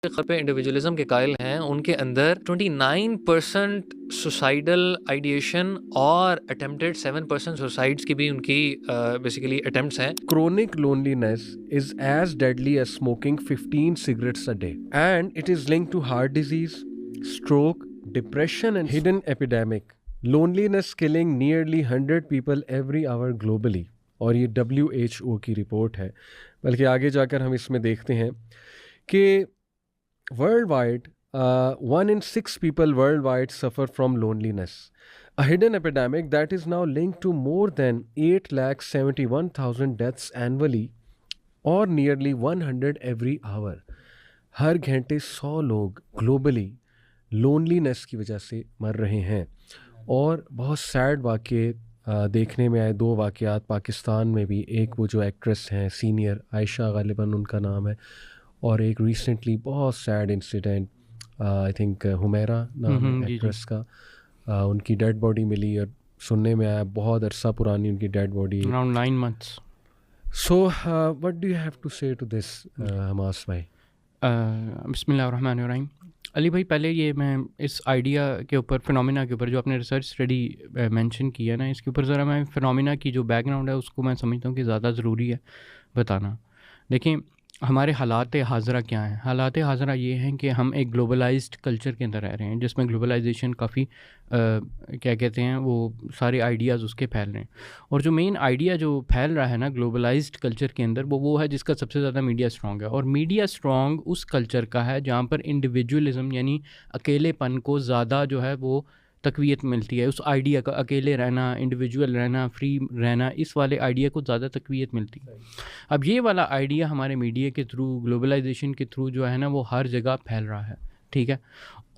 खर पे इंडिविजुअलिज्म के कायल हैं, उनके अंदर 29% सुसाइडल आइडिएशन और अटेम्प्टेड 7% सुसाइड्स की भी उनकी बेसिकली अटेम्प्ट्स हैं। Chronic loneliness is as deadly as smoking 15 cigarettes a day, and it is linked to heart disease, stroke, depression, and hidden epidemic. Loneliness killing nearly 100 people every hour globally. और ये WHO की report है। बल्कि आगे जाकर हम इसमें देखते हैं कि world wide 1 in 6 people worldwide suffer from loneliness. A hidden epidemic that is now linked to more than 8,71,000 deaths annually or nearly 100 every hour. हर घंटे 100 लोग ग्लोबली लोनलीनेस की वजह से मर रहे हैं। और बहुत सैड वाक़े देखने में आए, 2 वाक़यात पाकिस्तान में भी। एक वो जो एक्ट्रेस हैं सीनियर आयशा गालिबन उनका नाम है, और एक रिसेंटली बहुत sad incident I think Humaira नाम है एक्ट्रेस का, उनकी डेड बॉडी मिली और सुनने में आया बहुत अरसा पुरानी उनकी dead body, around 9 months. So what do you have to say to this Hamas भाई? बिस्मिल्लाहिर्रहमानिर्रहीम। अली भाई, पहले ये मैं इस आइडिया के ऊपर, फिनोमिना के ऊपर जो आपने रिसर्च स्टडी मेंशन किया ना, इसके ऊपर ज़रा मैं फिनोमिना की जो बैकग्राउंड है उसको मैं समझता हूँ कि ज़्यादा ज़रूरी है बताना। देखिए, हमारे हालात हाज़रा क्या हैं? हालात हाज़रा ये हैं कि हम एक ग्लोबलाइज्ड कल्चर के अंदर रह रहे हैं, जिसमें ग्लोबलाइजेशन काफ़ी क्या कहते हैं, वो सारे आइडियाज़ उसके फैल रहे हैं। और जो मेन आइडिया जो फैल रहा है ना ग्लोबलाइज्ड कल्चर के अंदर, वो है जिसका सबसे ज़्यादा मीडिया स्ट्रॉन्ग है। और मीडिया स्ट्रॉन्ग उस कल्चर का है जहाँ पर इंडिविजुअलिज़म यानी अकेलेपन को ज़्यादा जो है वो तकवीत मिलती है। उस आइडिया का, अकेले रहना, इंडिविजुअल रहना, फ्री रहना, इस वाले आइडिया को ज़्यादा तकवीत मिलती है। अब ये वाला आइडिया हमारे मीडिया के थ्रू, ग्लोबलाइजेशन के थ्रू जो है ना, वो हर जगह फैल रहा है, ठीक है।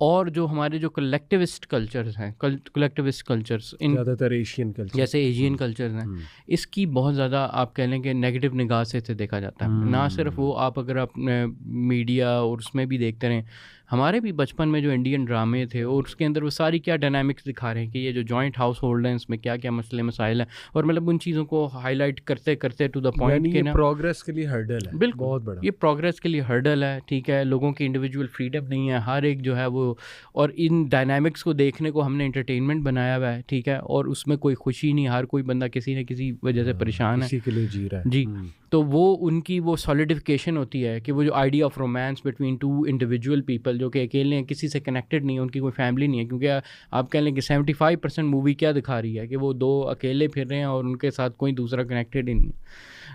और जो हमारे जो कलेक्टिविस्ट कल्चर्स हैं, कलेक्टिविस्ट कल्चर्स इन ज़्यादातर एशियन कल्चर, जैसे एशियन कल्चर्स हैं, इसकी बहुत ज़्यादा आप कह लें कि नेगेटिव निगाह से इसे देखा जाता है। ना सिर्फ वो, आप अगर अपने मीडिया और उसमें भी देखते रहें, हमारे भी बचपन में जो इंडियन ड्रामे थे और उसके अंदर वो सारी क्या डायनामिक्स दिखा रहे हैं कि ये जो जॉइंट हाउस होल्ड हैं इसमें क्या क्या मसले मसाइल हैं, और मतलब उन चीज़ों को हाईलाइट करते करते टू द पॉइंट के ना, प्रोग्रेस के लिए हर्डल है, बिल्कुल बहुत बड़ा। ये प्रोग्रेस के लिए हर्डल है, ठीक है। लोगों की इंडिविजुअल फ्रीडम नहीं है, हर एक जो है वो, और इन डायनामिक्स को देखने को हमने एंटरटेनमेंट बनाया हुआ है, ठीक है। और उसमें कोई खुशी नहीं, हर कोई बंदा किसी न किसी वजह से परेशान है, किसी के लिए जी रहा है जी। तो वो उनकी वो सॉलिडिफिकेशन होती है कि वो जो idea of romance between 2 individual people जो कि अकेले हैं, किसी से कनेक्टेड नहीं है, उनकी कोई फैमिली नहीं है। क्योंकि आप कह लें कि 75% मूवी क्या दिखा रही है कि वो 2 अकेले फिर रहे हैं और उनके साथ कोई दूसरा कनेक्टेड ही नहीं है।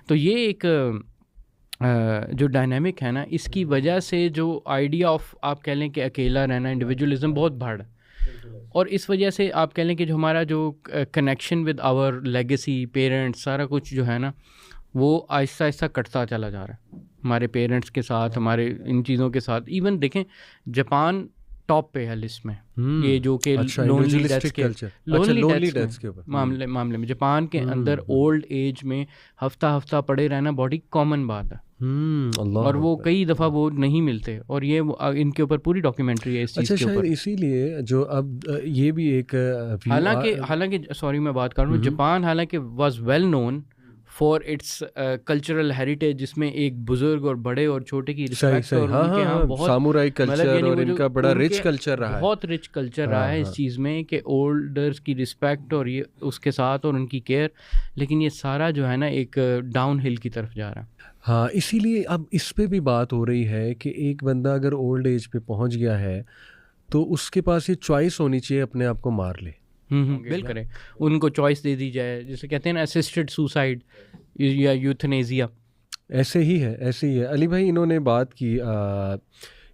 तो ये एक जो डायनामिक है ना, इसकी वजह से जो आइडिया ऑफ, आप कह लें कि अकेला रहना, इंडिविजुअलिज्म बहुत बढ़, और इस वजह से आप कह लें कि जो हमारा जो connection with our legacy, parents, सारा कुछ जो है ना, वो आहिस्ता आहिस्ता कटता चला जा रहा है हमारे पेरेंट्स के साथ, हमारे इन चीज़ों के साथ। इवन देखें, जापान टॉप पे है लिस्ट में, ये जो कि लोनली डेथ्स के मामले में जापान के अंदर ओल्ड एज में हफ्ता पड़े रहना बड़ी कॉमन बात है। और वो कई दफ़ा वो नहीं मिलते, और ये इनके ऊपर पूरी डॉक्यूमेंट्री है इस चीज़ के ऊपर। इसीलिए जो अब ये भी एक हालांकि सॉरी मैं बात कर रहा हूँ, जापान हालांकि was well known for its cultural heritage, जिसमें एक बुजुर्ग और बड़े और छोटे की रिस्पेक्ट, और उनके यहाँ बहुत सामुराई कल्चर और इनका बड़ा रिच कल्चर रहा है, बहुत रिच कल्चर रहा है इस चीज़ में कि ओल्डर्स की रिस्पेक्ट और ये उसके साथ और उनकी केयर। लेकिन ये सारा जो है ना एक डाउन हिल की तरफ जा रहा है। हाँ, इसीलिए अब इस पे भी बात हो रही है कि एक बंदा अगर ओल्ड एज पे पहुंच गया है तो उसके पास ये चॉइस होनी चाहिए अपने आप को मार ले। बिल करें, उनको चॉइस दे दी जाए, जिसे कहते हैं ना असिस्टेड सुसाइड या यूथनेजिया। ऐसे ही है अली भाई। इन्होंने बात की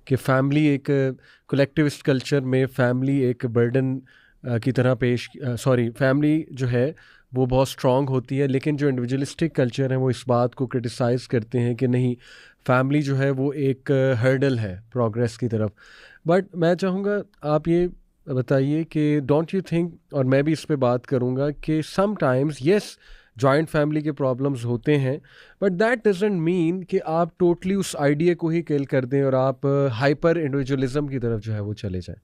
कि फैमिली एक कलेक्टिविस्ट कल्चर में फैमिली एक बर्डन की तरह फैमिली जो है वो बहुत स्ट्रॉन्ग होती है, लेकिन जो इंडिविजुअलिस्टिक कल्चर है वो इस बात को क्रिटिसाइज़ करते हैं कि नहीं, फैमिली जो है वो एक हर्डल है प्रोग्रेस की तरफ। बट मैं चाहूँगा आप ये बताइए कि डोंट यू थिंक, और मैं भी इस पे बात करूँगा कि समटाइम्स येस जॉइंट फैमिली के प्रॉब्लम्स होते हैं, बट दैट डजंट मीन कि आप टोटली उस आइडिया को ही किल कर दें और आप हाइपर इंडिविजुअलिज्म की तरफ जो है वो चले जाएं।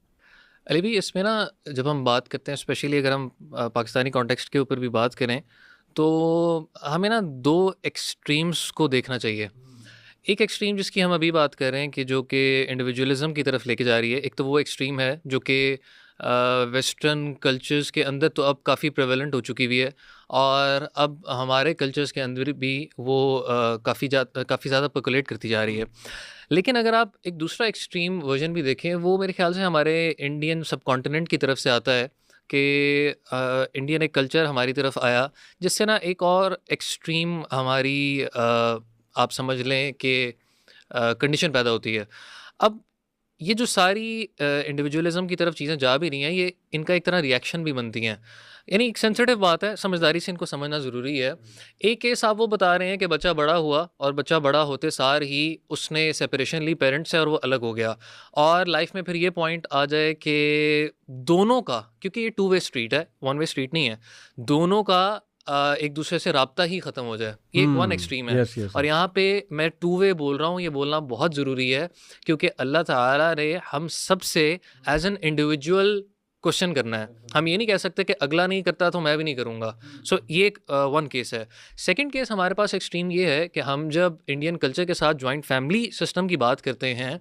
अली भी इसमें ना जब हम बात करते हैं, स्पेशली अगर हम पाकिस्तानी कॉन्टेक्स्ट के ऊपर भी बात करें, तो हमें ना 2 एक्सट्रीम्स को देखना चाहिए। एक एक्सट्रीम जिसकी हम अभी बात कर रहे हैं कि जो कि इंडिविजुअलिज्म की तरफ लेके जा रही है, एक तो वो एक्सट्रीम है जो कि वेस्टर्न कल्चर्स के अंदर तो अब काफ़ी प्रेवलेंट हो चुकी हुई है, और अब हमारे कल्चर्स के अंदर भी वो काफ़ी ज़्यादा पर्कुलेट करती जा रही है। लेकिन अगर आप एक दूसरा एक्सट्रीम वर्जन भी देखें, वो मेरे ख्याल से हमारे इंडियन सब कॉन्टिनेंट की तरफ से आता है कि इंडियन एक कल्चर हमारी तरफ आया, जिससे ना एक और एक्सट्रीम हमारी आप समझ लें कि कंडीशन पैदा होती है। अब ये जो सारी इंडिविजुअलिज्म की तरफ चीज़ें जा भी रही हैं, ये इनका एक तरह रिएक्शन भी बनती हैं। यानी एक सेंसिटिव बात है, समझदारी से इनको समझना ज़रूरी है। एक केस आप वो बता रहे हैं कि बच्चा बड़ा हुआ और बच्चा बड़ा होते सार ही उसने सेपरेशन ली पेरेंट्स से और वो अलग हो गया, और लाइफ में फिर ये पॉइंट आ जाए कि दोनों का, क्योंकि ये टू वे स्ट्रीट है, वन वे स्ट्रीट नहीं है, दोनों का एक दूसरे से राब्ता ही ख़त्म हो जाए। ये एक वन एक्सट्रीम है। यस यस और यहाँ पे मैं टू वे बोल रहा हूँ, ये बोलना बहुत ज़रूरी है, क्योंकि अल्लाह ताला ने हम सब से एज एन इंडिविजुअल क्वेश्चन करना है। हम ये नहीं कह सकते कि अगला नहीं करता तो मैं भी नहीं करूँगा। सो ये एक वन केस है। सेकंड केस हमारे पास एक्सट्रीम ये है कि हम जब इंडियन कल्चर के साथ जॉइंट फैमिली सिस्टम की बात करते हैं,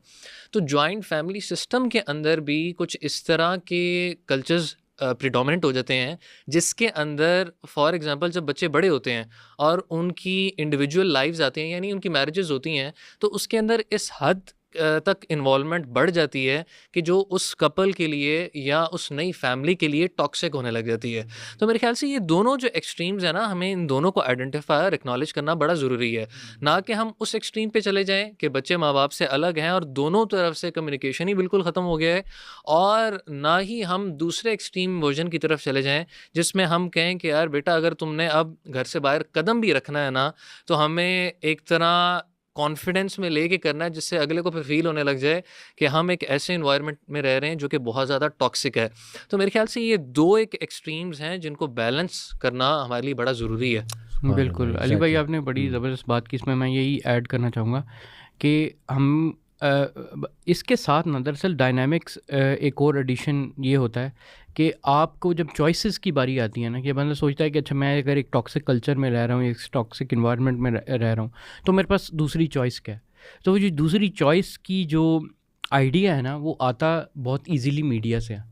तो जॉइंट फैमिली सिस्टम के अंदर भी कुछ इस तरह के कल्चर्स प्रिडोमिनेंट हो जाते हैं, जिसके अंदर फॉर एग्जांपल जब बच्चे बड़े होते हैं और उनकी इंडिविजुअल लाइव्स आती हैं, यानी उनकी मैरिजेस होती हैं, तो उसके अंदर इस हद तक इन्वॉल्वमेंट बढ़ जाती है कि जो उस कपल के लिए या उस नई फैमिली के लिए टॉक्सिक होने लग जाती है। तो मेरे ख्याल से ये दोनों जो एक्सट्रीम्स हैं ना, हमें इन दोनों को आइडेंटिफाई और एक्नॉलेज करना बड़ा ज़रूरी है। ना कि हम उस एक्सट्रीम पे चले जाएं कि बच्चे माँ बाप से अलग हैं और दोनों तरफ से कम्युनिकेशन ही बिल्कुल ख़त्म हो गया है, और ना ही हम दूसरे एक्सट्रीम वर्जन की तरफ चले जाएं जिसमें हम कहें कि यार बेटा, अगर तुमने अब घर से बाहर कदम भी रखना है ना, तो हमें एक तरह कॉन्फिडेंस में लेके करना है, जिससे अगले को फिर फील होने लग जाए कि हम एक ऐसे इन्वायरमेंट में रह रहे हैं जो कि बहुत ज़्यादा टॉक्सिक है। तो मेरे ख्याल से ये दो एक एक्सट्रीम्स हैं जिनको बैलेंस करना हमारे लिए बड़ा ज़रूरी है। बिल्कुल अली भाई, आपने बड़ी ज़बरदस्त बात की। इसमें मैं यही ऐड करना चाहूँगा कि हम इसके साथ ना दरअसल डायनामिक्स एक और एडिशन ये होता है कि आपको जब चॉइसेस की बारी आती है ना, कि बंदा सोचता है कि अच्छा मैं अगर एक टॉक्सिक कल्चर में रह रहा हूँ, एक टॉक्सिक इन्वायरमेंट में रह रहा हूँ, तो मेरे पास दूसरी चॉइस क्या है। तो वो जो दूसरी चॉइस की जो आइडिया है ना, वो आता बहुत इजीली मीडिया से है,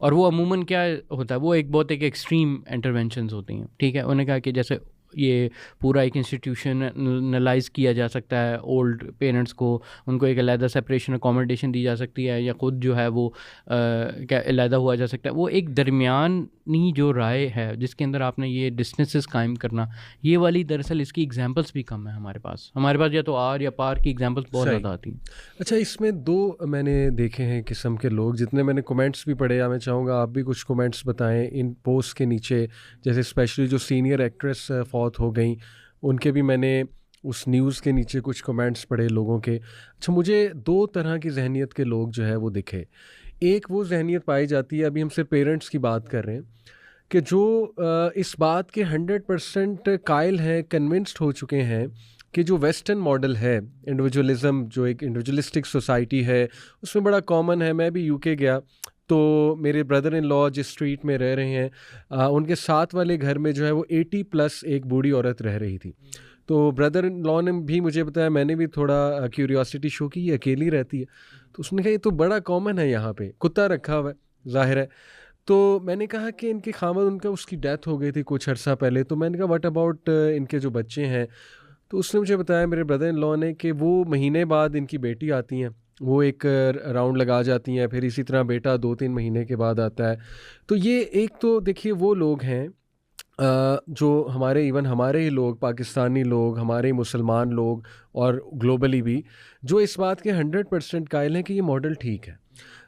और वो अमूमन क्या होता है, वो एक बहुत एक एक्सट्रीम इंटरवेंशंस होती हैं। ठीक है, उन्होंने कहा कि जैसे ये पूरा एक इंस्टीट्यूशनलाइज किया जा सकता है ओल्ड पेरेंट्स को, उनको एक अलहदा सेपरेशन अकोमोडेशन दी जा सकती है, या ख़ुद जो है वो क्या अलहदा हुआ जा सकता है। वो एक दरमियानी जो राय है जिसके अंदर आपने ये डिस्टेंसेस कायम करना, ये वाली दरअसल इसकी एग्जांपल्स भी कम है हमारे पास या तो आर या पार की एग्जांपल्स बहुत ज़्यादा आती हैं। अच्छा, इसमें दो मैंने देखे हैं किस्म के लोग, जितने मैंने कमेंट्स भी पढ़े, या मैं चाहूँगा आप भी कुछ कमेंट्स बताएं इन पोस्ट के नीचे। जैसे स्पेशली जो सीनियर एक्ट्रेस फौत हो गई, उनके भी मैंने उस न्यूज़ के नीचे कुछ कमेंट्स पढ़े लोगों के। अच्छा, मुझे दो तरह की जहनीत के लोग जो है वो दिखे। एक वो जहनीत पाई जाती है, अभी हम सिर्फ पेरेंट्स की बात कर रहे हैं, कि जो इस बात के 100% कायल हैं, कन्विंस्ड हो चुके हैं कि जो वेस्टर्न मॉडल है इंडिविजुअलिज्म, जो एक इंडिविजुअलिस्टिक सोसाइटी है, उसमें बड़ा कॉमन है। मैं भी यूके गया तो मेरे ब्रदर इन लॉ जिस स्ट्रीट में रह रहे हैं, उनके साथ वाले घर में जो है वो 80+ एक बूढ़ी औरत रह रही थी। तो ब्रदर इन लॉ ने भी मुझे बताया, मैंने भी थोड़ा क्यूरियोसिटी शो की, ये अकेली रहती है। तो उसने कहा ये तो बड़ा कॉमन है, यहाँ पे कुत्ता रखा हुआ है, ज़ाहिर है। तो मैंने कहा कि इनके खामद, उनका उसकी डेथ हो गई थी कुछ अर्सा पहले। तो मैंने कहा व्हाट अबाउट इनके जो बच्चे हैं। तो उसने मुझे बताया, मेरे ब्रदर इन लॉ ने, कि वो महीने बाद इनकी बेटी आती हैं, वो एक राउंड लगा जाती हैं, फिर इसी तरह बेटा 2-3 महीने के बाद आता है। तो ये एक तो देखिए वो लोग हैं जो हमारे हमारे ही लोग, पाकिस्तानी लोग, हमारे ही मुसलमान लोग और ग्लोबली भी, जो इस बात के 100% कायल हैं कि ये मॉडल ठीक है।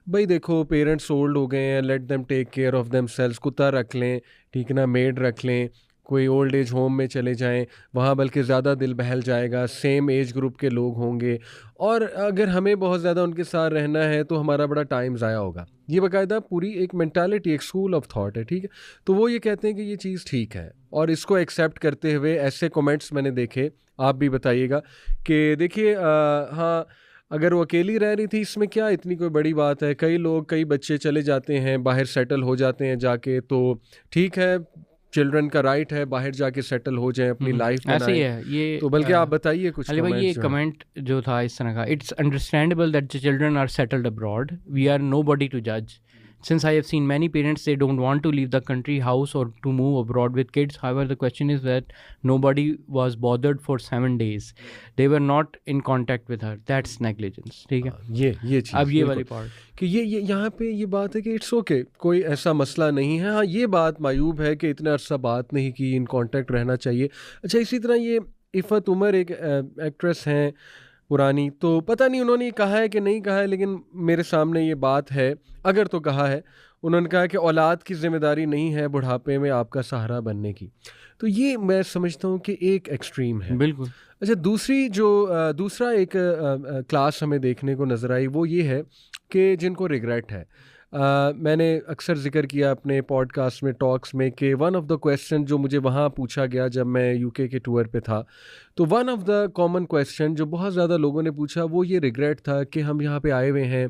भाई देखो, पेरेंट्स ओल्ड हो गए हैं, let them take care of themselves, कुत्ता रख लें, ठीक ना, मेड रख लें, कोई ओल्ड एज होम में चले जाएं, वहाँ बल्कि ज़्यादा दिल बहल जाएगा, सेम एज ग्रुप के लोग होंगे, और अगर हमें बहुत ज़्यादा उनके साथ रहना है तो हमारा बड़ा टाइम ज़ाया होगा। ये बाकायदा पूरी एक मेंटालिटी, एक स्कूल ऑफ थॉट है, ठीक है। तो वो ये कहते हैं कि ये चीज़ ठीक है, और इसको एक्सेप्ट करते हुए ऐसे कमेंट्स मैंने देखे, आप भी बताइएगा कि देखिए हाँ, अगर वो अकेली रह रही थी, इसमें क्या इतनी कोई बड़ी बात है। कई लोग, कई बच्चे चले जाते हैं बाहर, सेटल हो जाते हैं जाके, तो ठीक है, चिल्ड्रन का राइट है बाहर जाके सेटल हो जाएं, अपनी लाइफ ऐसे ही बनाएं। है ये। तो बल्कि आप बताइए कुछ अली भाई ये comments जो हैं। कमेंट जो था इस तरह का, it's understandable that the children are settled abroad, we are nobody to जज. Since I have seen many parents, they don't want to leave the country house or to move abroad with kids. However, the question is that nobody was bothered for 7 days. They were not in contact with her. That's negligence. ठीक है. ये चीज़ अब ये बिल्कुल। वाली part कि ये यहाँ पे ये बात है कि इट्स ओके, कोई ऐसा मसला नहीं है। हाँ, ये बात मायूब है कि इतना अरसा बात नहीं की, इन कांटेक्ट रहना चाहिए। अच्छा, इसी तरह ये इफ़त उमर एक एक्ट्रेस हैं पुरानी, तो पता नहीं उन्होंने ये कहा है कि नहीं कहा है, लेकिन मेरे सामने ये बात है, अगर तो कहा है, उन्होंने कहा कि औलाद की ज़िम्मेदारी नहीं है बुढ़ापे में आपका सहारा बनने की। तो ये मैं समझता हूँ कि एक एक्सट्रीम है। बिल्कुल. अच्छा, दूसरा एक क्लास हमें देखने को नज़र आई, वो ये है कि जिनको रिग्रेट है। मैंने अक्सर ज़िक्र किया अपने पॉडकास्ट में, टॉक्स में, कि वन ऑफ द क्वेश्चन जो मुझे वहाँ पूछा गया जब मैं यूके के टूर पे था, तो one of the common question जो बहुत ज़्यादा लोगों ने पूछा वो ये रिग्रेट था कि हम यहाँ पे आए हुए हैं,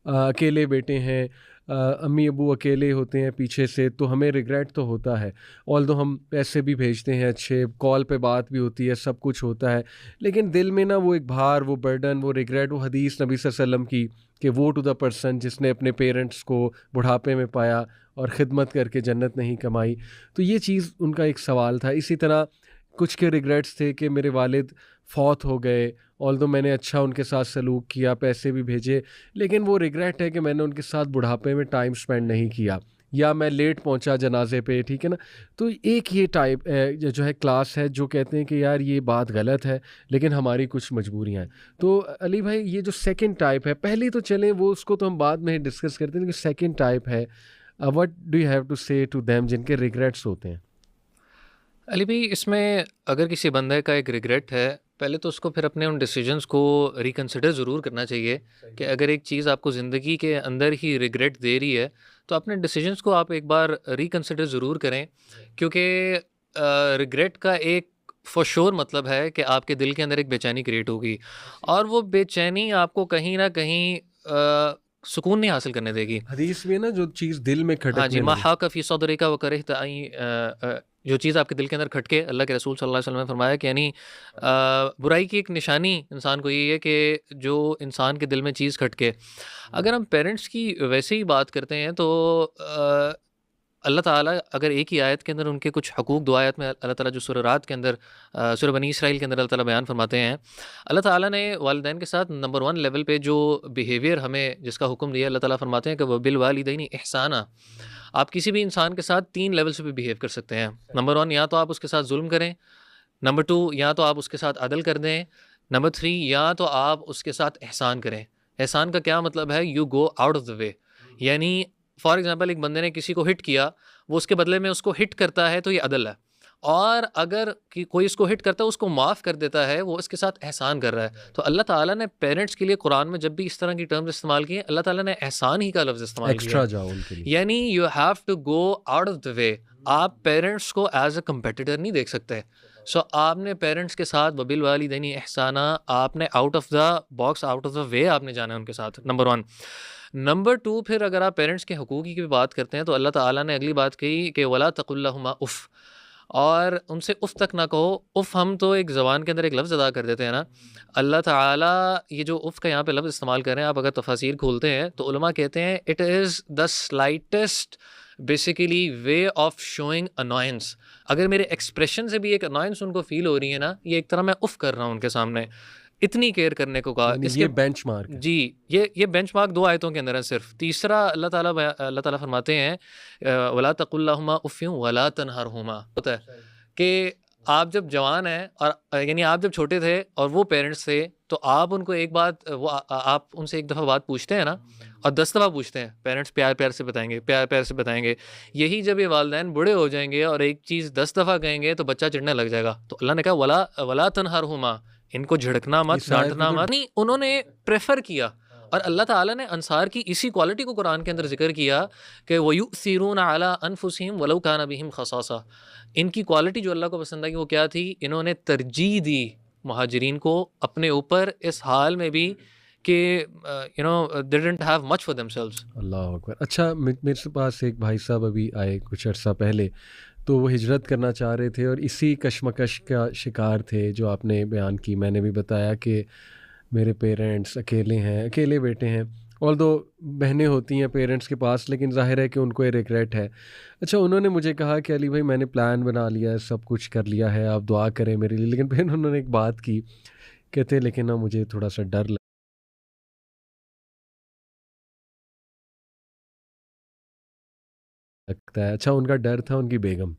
अकेले बेटे हैं, अम्मी अबू अकेले होते हैं पीछे से, तो हमें रिग्रेट तो होता है। ऑल्दो हम पैसे भी भेजते हैं अच्छे, कॉल पे बात भी होती है, सब कुछ होता है, लेकिन दिल में ना वो एक भार, वो बर्डन, वो रिग्रेट, वो हदीस नबी सल्लल्लाहु अलैहि वसल्लम की कि वो टू द पर्सन जिसने अपने पेरेंट्स को बुढ़ापे में पाया और ख़िदमत करके जन्नत नहीं कमाई। तो ये चीज़ उनका एक सवाल था। इसी तरह कुछ के रिग्रेट्स थे कि मेरे वालिद फौत हो गए, ऑल्दो मैंने अच्छा उनके साथ सलूक किया, पैसे भी भेजे, लेकिन वो रिग्रेट है कि मैंने उनके साथ बुढ़ापे में टाइम स्पेंड नहीं किया, या मैं लेट पहुंचा जनाजे पे, ठीक है ना। तो एक ये टाइप जो है क्लास है जो कहते हैं कि यार ये बात गलत है, लेकिन हमारी कुछ मजबूरियां हैं। तो अली भाई, ये जो सेकंड टाइप है, पहली तो चलें वो, उसको तो हम बाद में डिस्कस करते हैं, लेकिन सेकंड टाइप है, what do you have to say to them जिनके रिग्रेट्स होते हैं? अली भाई, इसमें अगर किसी बंदे का एक रिग्रेट है, पहले तो उसको फिर अपने उन डिसीजंस को रिकंसिडर ज़रूर करना चाहिए कि अगर एक चीज़ आपको ज़िंदगी के अंदर ही रिग्रेट दे रही है तो अपने डिसीजंस को आप एक बार रिकंसिडर ज़रूर करें, क्योंकि रिग्रेट का एक फॉर श्योर मतलब है कि आपके दिल के अंदर एक बेचैनी क्रिएट होगी, और वो बेचैनी आपको कहीं ना कहीं सुकून नहीं हासिल करने देगी। हदीस में ना जो चीज़ दिल में हाँ जी, खटकने मा लगे, हा कफ़ी सदरे का वकर जो चीज़ आपके दिल के अंदर खटके, अल्लाह के रसूल सल्लल्लाहु अलैहि वसल्लम ने फरमाया कि यानी बुराई की एक निशानी इंसान को यही है कि जो इंसान के दिल में चीज़ खटके। अगर हम पेरेंट्स की वैसे ही बात करते हैं तो अल्लाह ताला अगर एक ही आयत के अंदर उनके कुछ हकूक़, दो आयत में अल्लाह ताला जो सूरह रात के अंदर, सूरह बनी इसराइल के अंदर अल्लाह ताला बयान फरमाते हैं, अल्लाह ताला ने वालिदैन के साथ नंबर 1 लेवल पे जो बिहेवियर हमें जिसका हुक्म दिया, अल्लाह ताला फरमाते हैं कि वबिल वालिदैनि इहसाना। आप किसी भी इंसान के साथ 3 लेवल्स पे बिहेव कर सकते हैं। नंबर 1, या तो आप उसके साथ जुल्म करें, नंबर 2, या तो आप उसके साथ अदल कर दें, नंबर 3, या तो आप उसके साथ एहसान करें। एहसान का क्या मतलब है? You go out of the वे, यानी फॉर एग्जांपल एक बंदे ने किसी को हिट किया, वो उसके बदले में उसको हिट करता है तो ये अदल है, और अगर कि कोई इसको हिट करता है उसको माफ़ कर देता है, वो इसके साथ एहसान कर रहा है। तो अल्लाह ताला ने पेरेंट्स के लिए कुरान में जब भी इस तरह की टर्म्स इस्तेमाल किए, अल्लाह ताला ने एहसान ही का लफ्ज़ इस्तेमाल किया, एक्स्ट्रा जाओ उनके लिए। यानी you have to go out of the way. आप पेरेंट्स को एज अ कंपेटिटर नहीं देख सकते। सो आपने पेरेंट्स के साथ वबिल वालिदैनि एहसाना, आपने out of the box, out of the वे आपने जाना है उनके साथ, नंबर 1। नंबर 2, फिर अगर आप पेरेंट्स के हकूक़ की बात करते हैं तो अल्लाह ताला ने अगली बात कही कि वला तकुल लहुमा उफ़, और उनसे उफ़ तक ना कहो। उफ़ हम तो एक ज़बान के अंदर एक लफ्ज़ अदा कर देते हैं ना, अल्लाह ताला ये जो उफ़ का यहाँ पे लफ्ज़ इस्तेमाल कर रहे हैं, आप अगर तफासीर खोलते हैं तो उलमा कहते हैं it is the slightest basically way of showing annoyance. अगर मेरे एक्सप्रेशन से भी एक अनॉयंस उनको फील हो रही है ना, ये एक तरह मैं उफ़ कर रहा हूँ उनके सामने, इतनी केयर करने को कहा। यानी इसके ये बेंचमार्क है। जी, ये बेंचमार्क 2 आयतों के अंदर है सिर्फ। तीसरा अल्लाह ताला फरमाते हैं वला तकुल लहुमा उफ़्फ़िन वला तनहरहुमा, होता है कि आप जब जवान हैं और यानी आप जब छोटे थे और वो पेरेंट्स थे, तो आप उनको एक बात वो आप उनसे एक दफ़ा बात पूछते हैं ना, और 10 दफ़ा पूछते हैं, पेरेंट्स प्यार-प्यार से बताएँगे, प्यार-प्यार से बताएँगे। यही जब ये वालिदैन बूढ़े हो जाएँगे और एक चीज़ 10 दफ़ा कहेंगे तो बच्चा चिढ़ने लग जाएगा। तो अल्लाह ने कहा वला तनहरहुमा, इनको झिड़कना मत, इस आयत डाँटना में तो मत। नहीं, उन्होंने प्रेफ़र किया, और अल्लाह ताला ने अंसार की इसी क्वालिटी को कुरान के अंदर ज़िक्र किया कि वयुसिरून अला अनफुसिहिम वलौ काना बिहिम खसासा। इनकी क्वालिटी जो अल्लाह को पसंद आई वो क्या थी? इन्होंने तरजीह दी मुहाजिरीन को अपने ऊपर, इस हाल में भी कि they didn't have much for themselves. अल्लाह अकबर। अच्छा, मेरे पास एक भाई साहब अभी आए कुछ अर्सा पहले, तो वो हिजरत करना चाह रहे थे और इसी कशमकश का शिकार थे जो आपने बयान की। मैंने भी बताया कि मेरे पेरेंट्स अकेले हैं, अकेले बेटे हैं, ऑल्दो बहनें होती हैं पेरेंट्स के पास, लेकिन ज़ाहिर है कि उनको ये रिग्रेट है। अच्छा, उन्होंने मुझे कहा कि अली भाई मैंने प्लान बना लिया है, सब कुछ कर लिया है, आप दुआ करें मेरे लिए। लेकिन फिर उन्होंने एक बात की, कहते लेकिन ना मुझे थोड़ा सा डर लगता है। अच्छा, उनका डर था उनकी बेगम,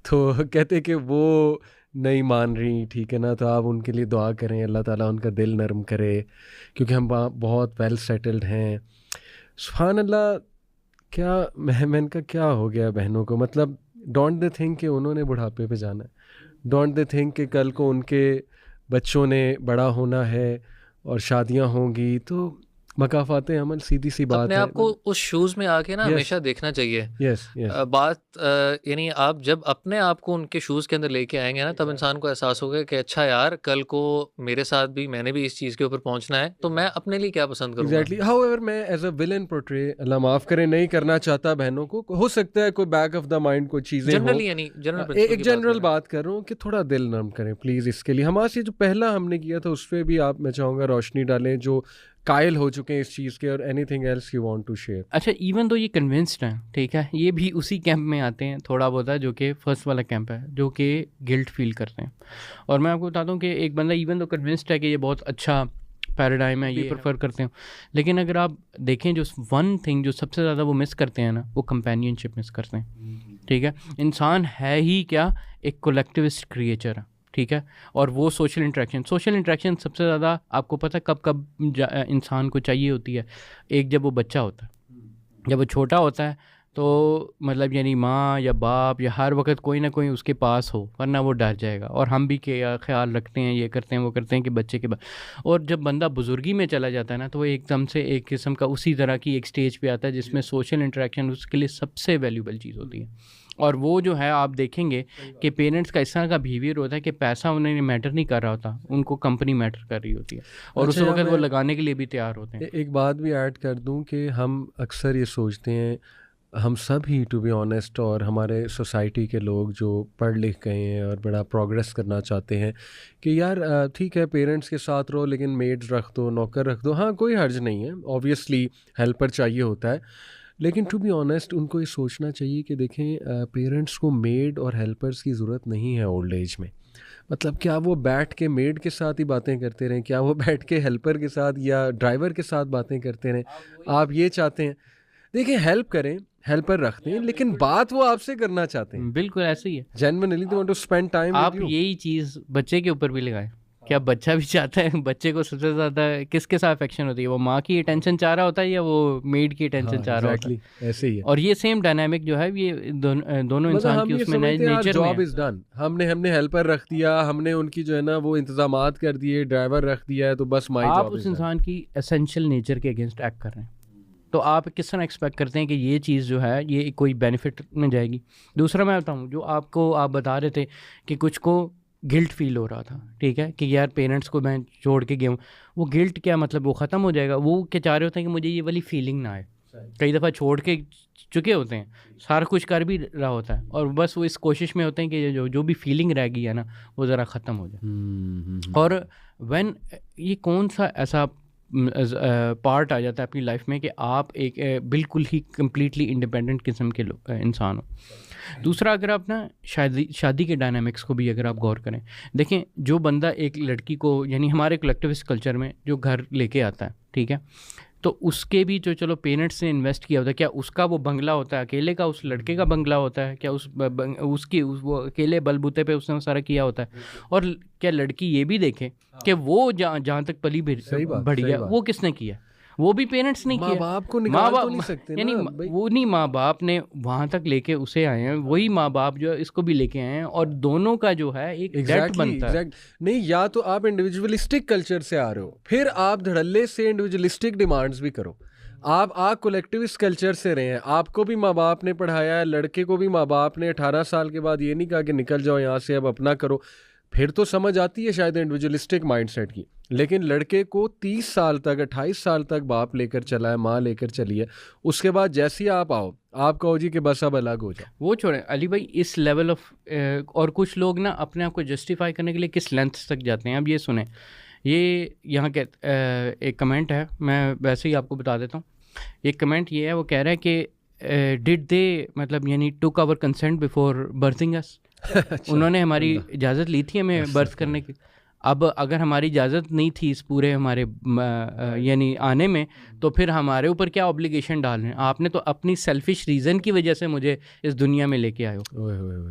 तो कहते कि वो नहीं मान रही, ठीक है ना, तो आप उनके लिए दुआ करें, अल्लाह ताला उनका दिल नरम करे, क्योंकि हम बहुत वेल सेटल्ड हैं। सुभान अल्लाह। क्या मैंने का क्या हो गया बहनों को, मतलब डोंट दे थिंक कि उन्होंने बुढ़ापे पे जाना है, डोंट दे थिंक कि कल को उनके बच्चों ने बड़ा होना है और शादियां होंगी, तो मकाफाते अमल सीधी सी बात अपने है। आप को उस शूज़ में आके ना Yes. हमेशा देखना चाहिए। यस यस बात यानी आप जब अपने आप को उनके शूज़ के अंदर लेके आएंगे ना, तब इंसान को एहसास होगा कि अच्छा यार, कल को मेरे साथ भी मैंने भी इस चीज़ के ऊपर पहुंचना है, तो मैं अपने लिए क्या पसंद करूंगा। एग्जैक्टली। हाउएवर मैं एज अ विलन पोर्ट्रे, अल्लाह माफ़ करे, नहीं करना चाहता बहनों को। हो सकता है कोई बैक ऑफ द माइंड कोई चीज़ें हो, जनरली यानी जनरल एक जनरल बात कर रहा हूँ कि थोड़ा दिल नरम करें प्लीज़। इसके लिए हमारे से जो पहला हमने किया था उस पर भी आप, मैं चाहूँगा, रोशनी डालें जो कायल हो चुके हैं इस चीज़ के, और anything else you want to share. अच्छा, इवन तो ये कन्विंस्ड हैं, ठीक है, ये भी उसी कैंप में आते हैं थोड़ा बहुत है, जो कि फर्स्ट वाला कैंप है, जो कि गिल्ट फील करते हैं। और मैं आपको बताता हूँ कि एक बंदा इवन तो कन्विंस्ड है कि ये बहुत अच्छा पैराडाइम है, ये प्रेफर करते हैं, लेकिन अगर आप देखें जो वन थिंग जो सबसे ज़्यादा वो मिस करते हैं ना, वो कंपेनियनशिप मिस करते हैं। ठीक है, इंसान है ही क्या, एक कोलेक्टिविस्ट क्रिएचर है, ठीक है, और वो सोशल इंटरेक्शन सबसे ज़्यादा आपको पता है कब कब इंसान को चाहिए होती है। एक, जब वो बच्चा होता है, जब वो छोटा होता है, तो मतलब यानी माँ या बाप या हर वक्त कोई ना कोई उसके पास हो, वरना वो डर जाएगा। और हम भी ख्याल रखते हैं, ये करते हैं वो करते हैं कि बच्चे के और जब बंदा बुजुर्गी में चला जाता है ना, तो वो एकदम से एक किस्म का उसी तरह की एक स्टेज पे आता है जिसमें सोशल इंटरेक्शन उसके लिए सबसे वैल्यूबल चीज़ होती है। और वो जो है आप देखेंगे कि पेरेंट्स का इस तरह का बिहेवियर होता है कि पैसा उन्हें मैटर नहीं कर रहा होता, उनको कंपनी मैटर कर रही होती है, और उस वक्त वो लगाने के लिए भी तैयार होते हैं। एक बात भी ऐड कर दूं कि हम अक्सर ये सोचते हैं, हम सब ही टू बी ऑनेस्ट, और हमारे सोसाइटी के लोग जो पढ़ लिख गए हैं और बड़ा प्रोग्रेस करना चाहते हैं, कि यार ठीक है पेरेंट्स के साथ रहो, लेकिन मेड्स रख दो, नौकर रख दो, हाँ कोई हर्ज नहीं है, ऑब्वियसली हेल्पर चाहिए होता है, लेकिन टू बी ऑनेस्ट उनको ये सोचना चाहिए कि देखें पेरेंट्स को मेड और हेल्पर्स की ज़रूरत नहीं है ओल्ड एज में। मतलब क्या वो बैठ के मेड के साथ ही बातें करते रहें, क्या वो बैठ के हेल्पर के साथ या ड्राइवर के साथ बातें करते रहें? आप ये चाहते हैं, देखिए हेल्प करें, हेल्पर रखते हैं, लेकिन बात वो आपसे करना चाहते हैं, बिल्कुल ऐसे ही है, genuinely they want to spend time आप विद यू। यही चीज़ बच्चे के ऊपर भी लगाएं। क्या बच्चा भी चाहता है, बच्चे को सबसे ज़्यादा किसके साथ अफेक्शन होती है, वो माँ की अटेंशन चाह रहा होता है या वो मेड की अटेंशन चाह रहा होता है? ऐसे ही है। और ये सेम डायनामिक जो है ये दोनों इंसान की उसमें नेचर जॉब में इज डन, हमने हेल्पर रख दिया, हमने उनकी जो है ना वो इंतजामात कर दिए, ड्राइवर रख दिया है, तो बस माई आप जॉब उस इंसान की एसेंशियल नेचर के अगेंस्ट एक्ट कर रहे हैं, तो आप किस तरह एक्सपेक्ट करते हैं कि ये चीज़ जो है ये कोई बेनिफिट में जाएगी? दूसरा मैं बताऊँ, जो आपको आप बता रहे थे कि कुछ को गिल्ट फील हो रहा था, ठीक है, कि यार पेरेंट्स को मैं छोड़ के गया हूँ, वो गिल्ट क्या मतलब वो ख़त्म हो जाएगा? वो क्या चाह रहे होते हैं कि मुझे ये वाली फीलिंग ना आए। कई दफ़ा छोड़ के चुके होते हैं, सारा कुछ कर भी रहा होता है, और बस वो इस कोशिश में होते हैं कि जो भी फीलिंग रह गई है ना वो ज़रा ख़त्म हो जाए। और व्हेन ये कौन सा ऐसा पार्ट आ जाता है अपनी लाइफ में कि आप एक बिल्कुल ही कम्प्लीटली इंडिपेंडेंट किस्म के इंसान हो। दूसरा, अगर आप ना शादी के डायनामिक्स को भी अगर आप गौर करें, देखें जो बंदा एक लड़की को, यानी हमारे कलेक्टिविस्ट कल्चर में जो घर लेके आता है, ठीक है, तो उसके भी जो चलो पेरेंट्स ने इन्वेस्ट किया होता है, क्या उसका वो बंगला होता है अकेले का, उस लड़के का बंगला होता है क्या, वो अकेले बलबूते पे उसने सारा किया होता है? और क्या लड़की ये भी देखे कि वो जहाँ तक पली बढ़ी है वो किसने किया? वो भी पेरेंट्स ने किया। माँ बाप को निकाल तो नहीं सकते यानी वो नहीं, माँ बाप ने वहाँ तक लेके उसे आए हैं, वही माँ बाप जो है इसको भी लेके आए हैं, और दोनों का जो है एक डेट बनता है। नहीं, या तो आप इंडिविजुअलिस्टिक कल्चर से आ रहे हो, फिर आप धड़ल्ले से इंडिविजुअलिस्टिक डिमांड्स भी करो। आप कोलेक्टिविस्ट कल्चर से रहे हैं, आपको भी माँ बाप ने पढ़ाया है, लड़के को भी माँ बाप ने 18 साल के बाद ये नहीं कहा कि निकल जाओ यहाँ से, अब अपना करो, फिर तो समझ आती है शायद इंडिविजुअलिस्टिक माइंडसेट की, लेकिन लड़के को 30 साल तक 28 साल तक बाप लेकर चला है, माँ लेकर चली है, उसके बाद जैसे ही आप आओ, आप कहो जी कि बस अब अलग हो जाओ। वो छोड़ें अली भाई, इस लेवल ऑफ और कुछ लोग ना अपने आप को जस्टिफाई करने के लिए किस लेंथ तक जाते हैं। अब ये सुने, ये यहाँ के एक कमेंट है, मैं वैसे ही आपको बता देता हूँ। एक कमेंट ये है, वो कह रहा है कि डिड दे मतलब यानी took our consent before birthing us, उन्होंने हमारी इजाज़त ली थी हमें बर्थ करने की। अब अगर हमारी इजाज़त नहीं थी इस पूरे हमारे यानी आने में, तो फिर हमारे ऊपर क्या ऑब्लिगेशन डाल रहे हैं? आपने तो अपनी सेल्फिश रीज़न की वजह से मुझे इस दुनिया में लेके आए हो,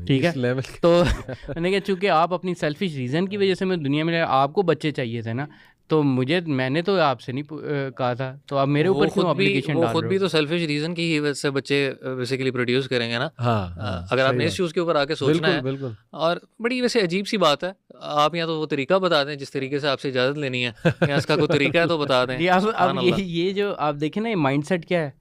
ठीक है? लेवल तो मैंने कहा चूँकि आप अपनी सेल्फिश रीज़न की वजह से मैं दुनिया में आपको बच्चे चाहिए थे ना, तो मैंने तो आपसे नहीं कहा था, तो आप मेरे ऊपर क्यों ऑब्लिगेशन डाल रहे हो? खुद भी तो सेल्फिश रीजन की ही वजह से बच्चे बेसिकली प्रोड्यूस करेंगे ना। हाँ, अगर आपने इस चीज़ के ऊपर आके सोचना है। बिल्कुल। और बड़ी वैसे अजीब सी बात है, आप यहाँ तो वो तरीका बता दें जिस तरीके से आपसे इजाज़त लेनी है, या इसका कोई तरीका है तो बता दें। अब ये जो आप देखें ना, ये माइंडसेट क्या है,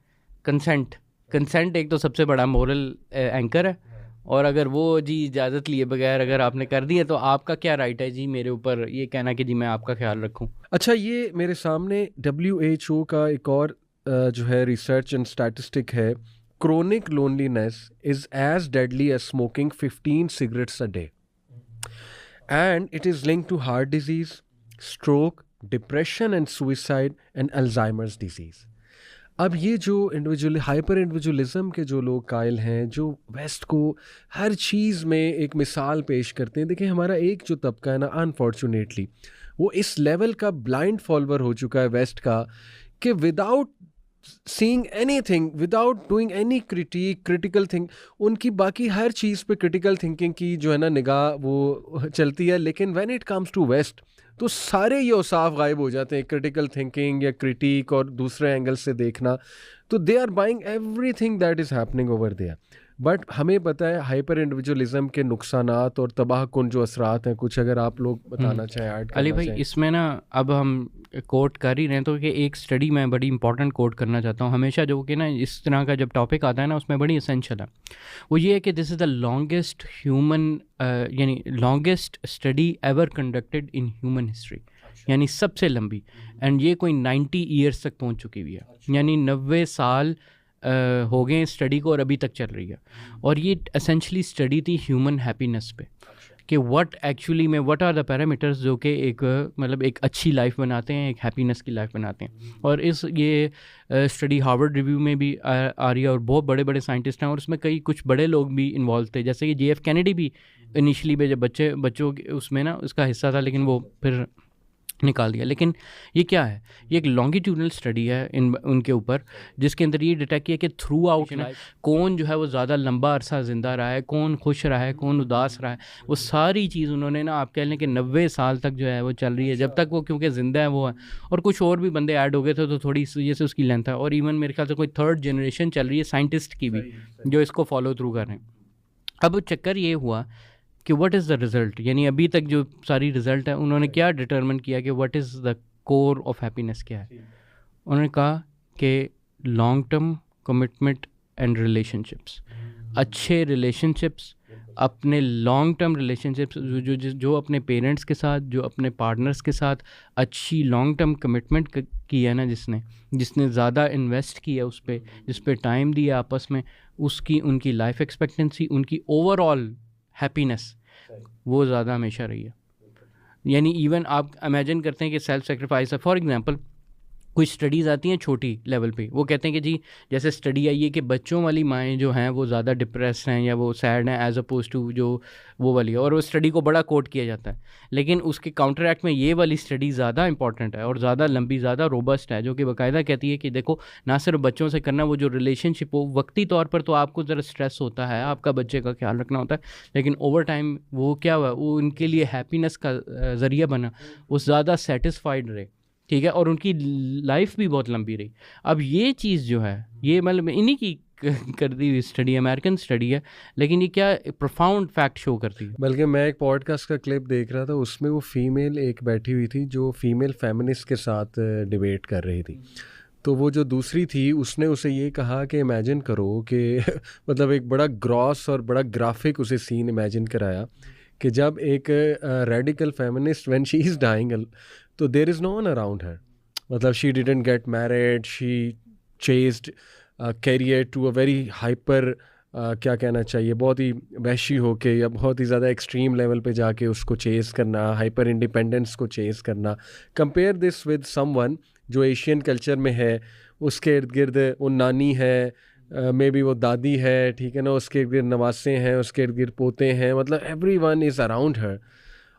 कंसेंट एक तो सबसे बड़ा मोरल एंकर है, और अगर वो जी इजाज़त लिए बगैर अगर आपने कर दिया, तो आपका क्या राइट है जी मेरे ऊपर ये कहना कि जी मैं आपका ख्याल रखूं? अच्छा, ये मेरे सामने WHO का एक और जो है रिसर्च एंड स्टैटिस्टिक है, chronic loneliness is as deadly as smoking 15 cigarettes a day and it is linked to heart disease, stroke, depression and suicide and Alzheimer's disease. अब ये जो इंडिविजुअल हाइपर इंडिविजुअलिज्म के जो लोग कायल हैं, जो वेस्ट को हर चीज़ में एक मिसाल पेश करते हैं, देखिए हमारा एक जो तबका है ना, अनफॉर्चुनेटली वो इस लेवल का ब्लाइंड फॉलोअर हो चुका है वेस्ट का, कि without seeing anything, without doing any critical thing, उनकी बाकी हर चीज़ पे क्रिटिकल थिंकिंग की जो है ना निगाह वो चलती है, लेकिन when it comes to West तो सारे ये औसाफ गायब हो जाते हैं, क्रिटिकल थिंकिंग या क्रिटिक और दूसरे एंगल से देखना। तो they are buying everything that is happening over there. But हमें पता है हाइपर इंडिविजुअलिज्म के नुकसानात और तबाहकुन जो असरात हैं, कुछ अगर आप लोग बताना चाहें, ऐड करना अली भाई चाहें। इसमें ना अब हम कोट कर ही रहे हैं, तो कि एक स्टडी मैं बड़ी इंपॉर्टेंट कोट करना चाहता हूँ हमेशा, जो कि ना इस तरह का जब टॉपिक आता है ना उसमें बड़ी एसेंशियल है। वो ये है कि this is the longest human यानी longest study ever conducted in human history, यानी सबसे लंबी, एंड ये कोई 90 ईयर्स तक पहुँच चुकी हुई है, यानी 90 साल हो गए स्टडी को और अभी तक चल रही है। और ये एसेंशली स्टडी थी ह्यूमन हैप्पीनेस पे, कि व्हाट एक्चुअली में व्हाट आर द पैरामीटर्स जो कि एक मतलब एक अच्छी लाइफ बनाते हैं, एक हैप्पीनेस की लाइफ बनाते हैं। और ये स्टडी हार्वर्ड रिव्यू में भी आ रही है, और बहुत बड़े बड़े साइंटिस्ट हैं, और उसमें कई कुछ बड़े लोग भी इन्वॉल्व थे, जैसे कि JF कैनेडी भी इनिशियली में जब बच्चों उसमें ना उसका हिस्सा था, लेकिन वो फिर निकाल दिया। लेकिन ये क्या है, ये एक लॉन्गिट्यूडनल स्टडी है उनके ऊपर, जिसके अंदर ये डिटेक्ट किया कि थ्रू आउट कौन जो है वो ज़्यादा लंबा अरसा ज़िंदा रहा है, कौन खुश रहा है, कौन उदास रहा है, वो सारी चीज़ उन्होंने ना आप कह लें कि 90 साल तक जो है वो चल रही है, जब तक वो क्योंकि ज़िंदा है वो है। और कुछ और भी बंदे ऐड हो गए थे, तो थोड़ी इस वजह से उसकी लेंथ है। और इवन मेरे ख्याल से कोई 3rd जनरेशन चल रही है साइंटिस्ट की भी, जो इसको फॉलो थ्रू कर रहे हैं। अब चक्कर ये हुआ कि व्हाट इज़ द रिज़ल्ट, यानी अभी तक जो सारी रिज़ल्ट है उन्होंने क्या डिटरमिन किया कि what is the core of happiness क्या है। उन्होंने कहा कि long term commitment and relationships, अच्छे रिलेशनशिप्स, अपने लॉन्ग टर्म रिलेशनशिप्स, जो अपने पेरेंट्स के साथ, जो अपने पार्टनर्स के साथ अच्छी लॉन्ग टर्म कमिटमेंट की है ना, जिसने ज़्यादा इन्वेस्ट किया उस पर, जिस पे टाइम दिया आपस में, उसकी उनकी लाइफ एक्सपेक्टेंसी, उनकी ओवरऑल हैप्पीनेस वो ज़्यादा हमेशा रही है। यानी इवन आप इमेजिन करते हैं कि सेल्फ सेक्रीफाइस है। फॉर एग्जांपल कुछ स्टडीज़ आती हैं छोटी लेवल पे, वो कहते हैं कि जी जैसे स्टडी आई है कि बच्चों वाली माएँ जो हैं वो ज़्यादा डिप्रेस हैं या वो सैड हैं एज अपोज टू जो वो वाली है, और वो स्टडी को बड़ा कोट किया जाता है। लेकिन उसके काउंटर एक्ट में ये वाली स्टडी ज़्यादा इंपॉर्टेंट है और ज़्यादा लंबी, ज़्यादा रोबस्ट है, जो कि बाकायदा कहती है कि देखो ना सिर्फ बच्चों से करना, वो जो रिलेशनशिप हो वक्ती तौर पर तो आपको ज़रा स्ट्रेस होता है, आपका बच्चे का ख्याल रखना होता है, लेकिन ओवर टाइम वो क्या हुआ, वो उनके लिए हैप्पीनेस का ज़रिया बना, वो ज़्यादा सेटिस्फाइड रहे, ठीक है, और उनकी लाइफ भी बहुत लंबी रही। अब ये चीज़ जो है ये मतलब इन्हीं की कर दी हुई स्टडी, अमेरिकन स्टडी है, लेकिन ये क्या प्रोफाउंड फैक्ट शो करती है। बल्कि मैं एक पॉडकास्ट का क्लिप देख रहा था, उसमें वो फीमेल एक बैठी हुई थी जो फीमेल फेमिनिस्ट के साथ डिबेट कर रही थी। तो वो जो दूसरी थी उसने उसे ये कहा कि इमेजिन करो कि मतलब एक बड़ा ग्रॉस और बड़ा ग्राफिक उसे सीन इमेजिन कराया कि जब एक radical feminist when she is dying तो there is no one around her, मतलब she didn't get married, she chased career to a very hyper, क्या कहना चाहिए, बहुत ही वहशी होके या बहुत ही ज़्यादा एक्सट्रीम लेवल पे जाके उसको चेज़ करना, हाइपर इंडिपेंडेंस को चेज़ करना। कंपेयर दिस विद समवन जो एशियन कल्चर में है, उसके इर्द गिर्द वो नानी है, मे बी वो दादी है, ठीक है ना, उसके इर्द गिर्द नवासे हैं, उसके इर्द गिर्द पोते हैं, मतलब एवरीवन इज़ अराउंड हर,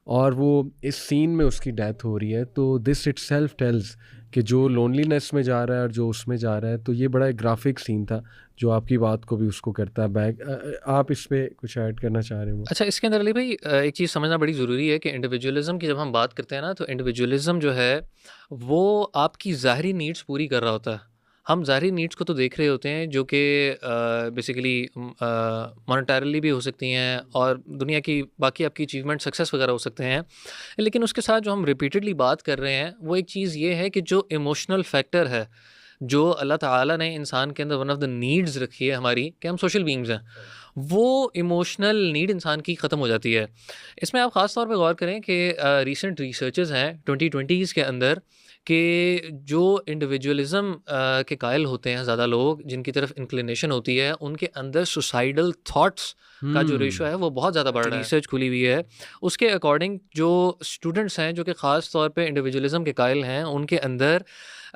और वो इस सीन में उसकी डेथ हो रही है। तो दिस इटसेल्फ टेल्स कि जो लोनलीनेस में जा रहा है और जो उसमें जा रहा है, तो ये बड़ा एक ग्राफिक सीन था जो आपकी बात को भी उसको करता है बैक। आप इस पे कुछ ऐड करना चाह रहे हो? अच्छा, इसके अंदर अली भाई एक चीज़ समझना बड़ी ज़रूरी है कि इंडिविजुअलिज़म की जब हम बात करते हैं ना, तो इंडिविजुअलिज़म जो है वो आपकी ज़ाहरी नीड्स पूरी कर रहा होता है। हम ज़ाहरी नीड्स को तो देख रहे होते हैं जो कि बेसिकली मॉनेटरीली भी हो सकती हैं और दुनिया की बाकी आपकी अचीवमेंट सक्सेस वगैरह हो सकते हैं, लेकिन उसके साथ जो हम रिपीटेडली बात कर रहे हैं वो एक चीज़ ये है कि जो इमोशनल फैक्टर है, जो अल्लाह ताला ने इंसान के अंदर वन ऑफ द नीड्स रखी है हमारी, कि हम सोशल बीइंग्स हैं, वो इमोशनल नीड इंसान की ख़त्म हो जाती है। इसमें आप ख़ास तौर पे गौर करें कि रीसेंट रिसर्चेस हैं 2020s के अंदर कि जो इंडिविजुअलिज़म के कायल होते हैं ज़्यादा लोग, जिनकी तरफ इंक्लिनेशन होती है, उनके अंदर सुसाइडल थॉट्स का जो रेशो है वो बहुत ज़्यादा बढ़ रहा है। रिसर्च खुली हुई है, उसके अकॉर्डिंग जो स्टूडेंट्स हैं जो कि ख़ास तौर पे इंडिविजुअलिज़म के कायल हैं, उनके अंदर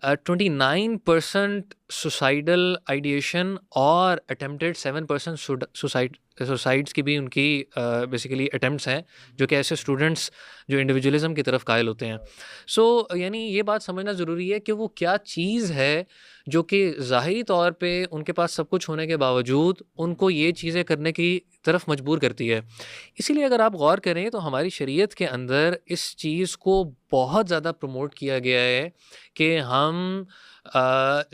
29% सुसाइडल आइडिएशन और अटेम्प्टेड 7% सुसाइड्स की भी उनकी बेसिकली अटेम्प्ट्स हैं, जो कि ऐसे स्टूडेंट्स जो इंडिविजुअलिज़म की तरफ कायल होते हैं। सो यानी ये बात समझना ज़रूरी है कि वो क्या चीज़ है जो कि ज़ाहिरी तौर पे उनके पास सब कुछ होने के बावजूद उनको ये चीज़ें करने की तरफ मजबूर करती है। इसीलिए अगर आप गौर करें तो हमारी शरीयत के अंदर इस चीज़ को बहुत ज़्यादा प्रमोट किया गया है कि हम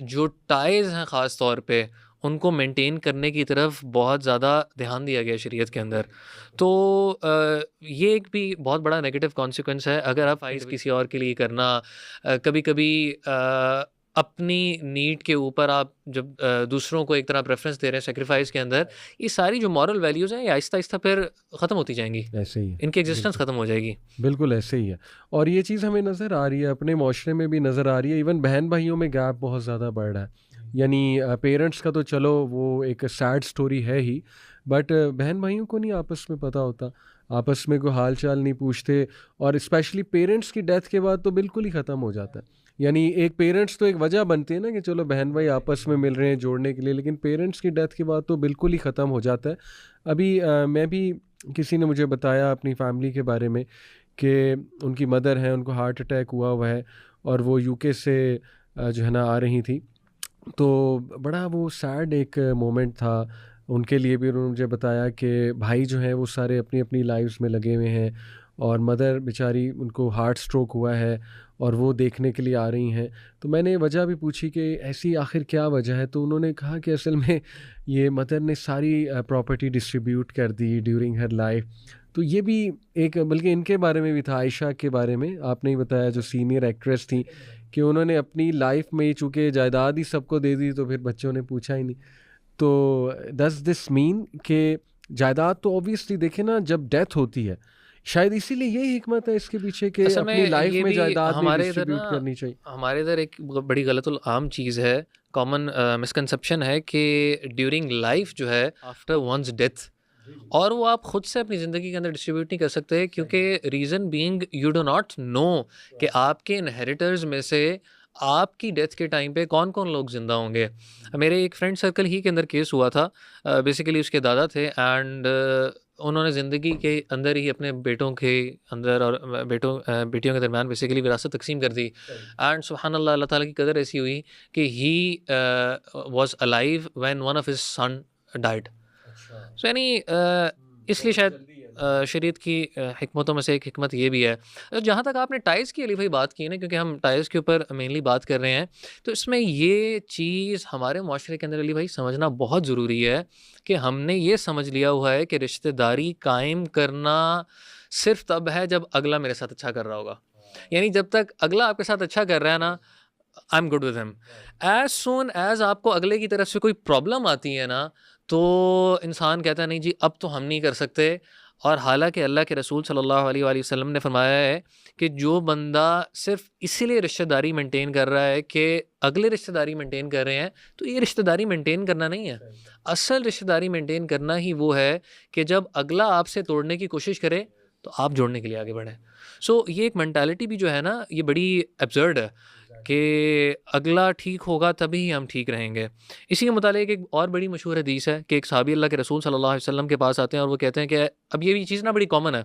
जो टाइज़ हैं ख़ास तौर पे उनको मेंटेन करने की तरफ बहुत ज़्यादा ध्यान दिया गया है शरीयत के अंदर। तो ये एक भी बहुत बड़ा नेगेटिव कॉन्सिक्वेंस है अगर आप टाइज़ किसी और के लिए करना, कभी-कभी अपनी नीड के ऊपर आप जब दूसरों को एक तरह प्रेफ़रेंस दे रहे हैं सैक्रिफ़ाइस के अंदर, ये सारी जो मॉरल वैल्यूज़ हैं ये आहिस्ता-आहिस्ता फिर ख़त्म होती जाएँगी। ऐसे ही है, इनकी एग्ज़िस्टेंस बिल्कुल। ख़त्म हो जाएगी। बिल्कुल ऐसे ही है, और ये चीज़ हमें नज़र आ रही है, अपने माशरे में भी नज़र आ रही है। इवन बहन भाइयों में गैप बहुत ज़्यादा बढ़ रहा है। यानी पेरेंट्स का तो चलो वो एक सैड स्टोरी है ही, बट बहन भाइयों को नहीं आपस में पता होता, आपस में कोई हाल चाल नहीं पूछते, और स्पेशली पेरेंट्स की डेथ के बाद तो बिल्कुल ही ख़त्म हो जाता है। यानी एक पेरेंट्स तो एक वजह बनती है ना कि चलो बहन भाई आपस में मिल रहे हैं जोड़ने के लिए, लेकिन पेरेंट्स की डेथ के बाद तो बिल्कुल ही ख़त्म हो जाता है। अभी मैं भी, किसी ने मुझे बताया अपनी फैमिली के बारे में कि उनकी मदर हैं, उनको हार्ट अटैक हुआ है और वो यूके से जो है ना आ रही थी। तो बड़ा वो सैड एक मोमेंट था उनके लिए भी। उन्होंने मुझे बताया कि भाई जो हैं वो सारे अपनी अपनी लाइफ्स में लगे हुए हैं, और मदर बेचारी, उनको हार्ट स्ट्रोक हुआ है और वो देखने के लिए आ रही हैं। तो मैंने वजह भी पूछी कि ऐसी आखिर क्या वजह है, तो उन्होंने कहा कि असल में ये मदर ने सारी प्रॉपर्टी डिस्ट्रीब्यूट कर दी ड्यूरिंग हर लाइफ। तो ये भी एक, बल्कि इनके बारे में भी था, आयशा के बारे में आपने ही बताया, जो सीनियर एक्ट्रेस थी, कि उन्होंने अपनी लाइफ में चूँकि जायदाद ही सबको दे दी तो फिर बच्चों ने पूछा ही नहीं। तो डज दिस मीन कि जायदाद तो ऑब्वियसली देखें ना जब डेथ होती है, शायद इसीलिए यही हिकमत है इसके पीछे कि असल अपनी में लाइफ ये में भी जायदाद नहीं हमारे इधर ना, डिस्ट्रीब्यूट करनी चाहिए। हमारे इधर एक बड़ी गलत आम चीज़ है, कॉमन मिसकंसेप्शन है कि ड्यूरिंग लाइफ जो है आफ्टर वंस डेथ, और वो आप खुद से अपनी ज़िंदगी के अंदर डिस्ट्रीब्यूट नहीं कर सकते, क्योंकि reason being you do not know कि आपके इनहेरिटर्स में से आपकी डेथ के टाइम पे कौन कौन लोग ज़िंदा होंगे। मेरे एक फ्रेंड सर्कल ही के अंदर केस हुआ था। बेसिकली उसके दादा थे एंड उन्होंने ज़िंदगी के अंदर ही अपने बेटों के अंदर और बेटियों के दरमियान बेसिकली विरासत तकसीम कर दी। एंड सुबहान अल्लाह, अल्लाह ताला की कदर ऐसी हुई कि he was alive when one of his son died. So यानी इसलिए शायद शरीयत की हिकमतों में से एक हिकमत ये भी है। जहाँ तक आपने टाइज़ की अली भाई बात की ना, क्योंकि हम टाइज़ के ऊपर मेनली बात कर रहे हैं, तो इसमें ये चीज़ हमारे माशरे के अंदर अली भाई समझना बहुत ज़रूरी है कि हमने ये समझ लिया हुआ है कि रिश्तेदारी कायम करना सिर्फ तब है जब अगला मेरे साथ अच्छा कर रहा होगा। यानी जब तक अगला आपके साथ अच्छा कर रहा है ना, I am good with him. As soon as आपको अगले की तरफ से कोई प्रॉब्लम आती है ना, तो इंसान कहता है नहीं जी अब तो हम नहीं कर सकते, और हालांकि अल्लाह के रसूल सल्लल्लाहु अलैहि वसल्लम ने फरमाया है कि जो बंदा सिर्फ इसीलिए रिश्तेदारी मेंटेन कर रहा है कि अगले रिश्तेदारी मेंटेन कर रहे हैं, तो ये रिश्तेदारी मेंटेन करना नहीं है। असल रिश्तेदारी मेंटेन करना ही वो है कि जब अगला आपसे तोड़ने की कोशिश करे तो आप जोड़ने के लिए आगे बढ़ें। सो ये एक मेंटालिटी भी जो है ना, ये बड़ी एब्सर्ड है कि अगला ठीक होगा तभी हम ठीक रहेंगे। इसी के मुतालिक एक और बड़ी मशहूर हदीस है कि एक सहाबी अल्लाह के रसूल सल्लल्लाहु अलैहि वसल्लम के पास आते हैं और वो कहते हैं कि अब ये भी चीज़ ना बड़ी कॉमन है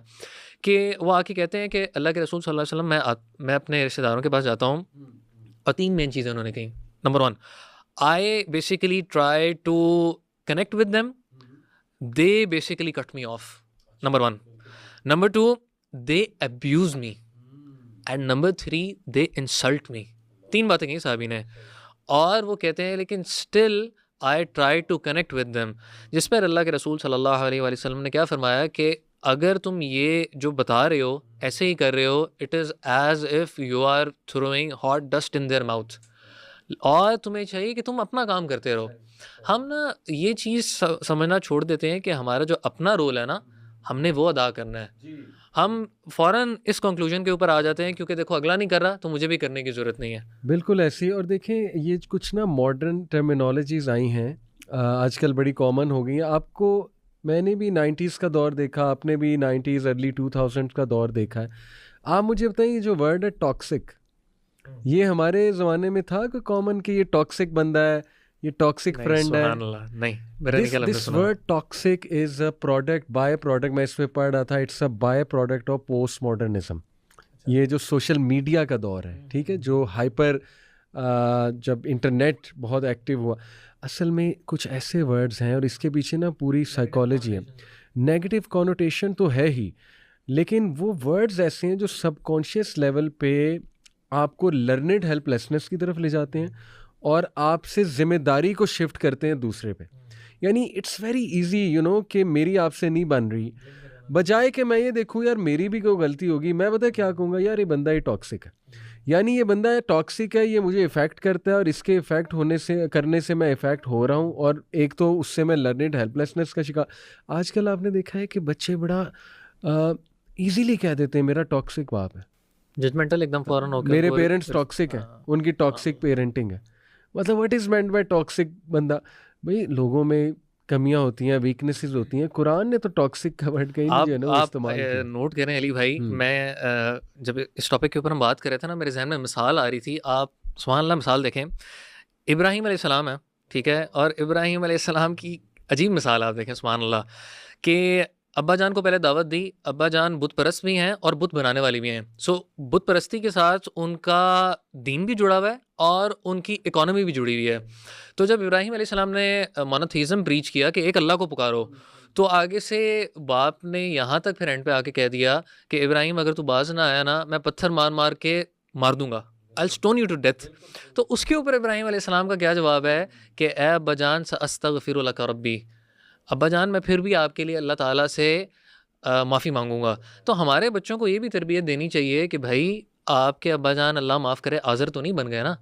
कि वो आके कहते हैं कि अल्लाह के रसूल सल्लल्लाहु अलैहि वसल्लम मैं अपने रिश्तेदारों के पास जाता हूँ और 3 मेन चीज़ें उन्होंने कही। Number 1, I basically try to connect with them, they basically cut me off. Number 1। Number 2, they abuse me, and number 3, they insult me. 3 बातें कही साहबी ने, और वो कहते हैं लेकिन still I try to connect with them. जिस पर अल्लाह के रसूल सल्लल्लाहु अलैहि वसल्लम ने क्या फरमाया कि अगर तुम ये जो बता रहे हो ऐसे ही कर रहे हो, it is as if you are throwing hot dust in their mouth, और तुम्हें चाहिए कि तुम अपना काम करते रहो। हम ना ये चीज़ समझना छोड़ देते हैं कि हमारा जो अपना रोल है ना, हमने वो अदा करना है। हम फ़ौरन इस कंक्लूजन के ऊपर आ जाते हैं क्योंकि देखो अगला नहीं कर रहा तो मुझे भी करने की ज़रूरत नहीं है। बिल्कुल ऐसी। और देखें ये कुछ ना मॉडर्न टर्मिनोलॉजीज़ आई हैं आजकल, बड़ी कॉमन हो गई हैं। आपको मैंने भी 90s का दौर देखा, आपने भी 90s अर्ली 2000 का दौर देखा है। आप मुझे बताइए ये जो वर्ड है टॉक्सिक, ये हमारे ज़माने में था कोई कॉमन कि ये टॉक्सिक बंदा है, ये टॉक्सिक फ्रेंड है? नहीं, मेरा नहीं ख्याल हमने दिस सुना। Word toxic is a product, by product, मैं इसमें पढ़ रहा था, it's a by product of post modernism. ये जो सोशल मीडिया का दौर है, ठीक है, जो हाइपर जब इंटरनेट बहुत एक्टिव हुआ, असल में कुछ ऐसे वर्ड्स हैं और इसके पीछे ना पूरी साइकोलॉजी है। नेगेटिव कॉनोटेशन तो है ही, लेकिन वो वर्ड्स ऐसे हैं जो सबकॉन्शियस लेवल पे आपको लर्नेड हेल्पलेसनेस की तरफ ले जाते हैं और आपसे ज़िम्मेदारी को शिफ्ट करते हैं दूसरे पे। यानी it's very easy you know कि मेरी आपसे नहीं बन रही, बजाय कि मैं ये देखूँ यार मेरी भी कोई गलती होगी, मैं पता क्या कहूँगा, यार ये बंदा ये टॉक्सिक है, यानी ये बंदा टॉक्सिक है, ये मुझे इफ़ेक्ट करता है और इसके इफ़ेक्ट होने से करने से मैं इफ़ेक्ट हो रहा हूँ, और एक तो उससे मैं लर्नेड हेल्पलेसनेस का शिकार। आजकल आपने देखा है कि बच्चे बड़ा ईजीली कह देते हैं मेरा टॉक्सिक बाप है, जजमेंटल एकदम फ़ौरन होकर मेरे पेरेंट्स टॉक्सिक हैं, उनकी टॉक्सिक पेरेंटिंग है। मतलब what is meant by toxic बंदा? भाई लोगों में कमियां होती हैं, वीकनेसेस होती हैं, कुरान ने तो टॉक्सिक का वर्ड कहीं नहीं जो है ना वो आप इस्तेमाल किया। नोट करें अली भाई, मैं जब इस टॉपिक के ऊपर हम बात कर रहे थे ना, मेरे जहन में मिसाल आ रही थी। आप सुभान अल्लाह मिसाल देखें, इब्राहीम अलैहिस्सलाम है, ठीक है, और इब्राहीम अलैहिस्सलाम की अजीब मिसाल आप देखें सुभान अल्लाह, कि अब्बा जान को पहले दावत दी। अब्बा जान बुत परस्त भी हैं और बुत बनाने वाली भी हैं। सो बुत परस्ती के साथ उनका दीन भी जुड़ा हुआ है और उनकी इकोनॉमी भी जुड़ी हुई है। तो जब इब्राहीम अलैहिस्सलाम ने मोनोथीज़म प्रीच किया कि एक अल्लाह को पुकारो, तो आगे से बाप ने यहाँ तक फिर एंड पे आके कह दिया कि इब्राहीम अगर तू बाज ना आया ना, मैं पत्थर मार मार के मार दूंगा, आई स्टोन यू टू डेथ। तो उसके ऊपर इब्राहीम अलैहिस्सलाम का क्या जवाब है कि ए अब्बा जान सअस्तगफिरु लका रब्बी, अब्बा जान मैं फिर भी आपके लिए अल्लाह ताला से माफ़ी मांगूंगा। तो हमारे बच्चों को ये भी तरबियत देनी चाहिए कि भाई आपके अब्बा जान अल्लाह माफ़ करे आज़र तो नहीं बन गए ना,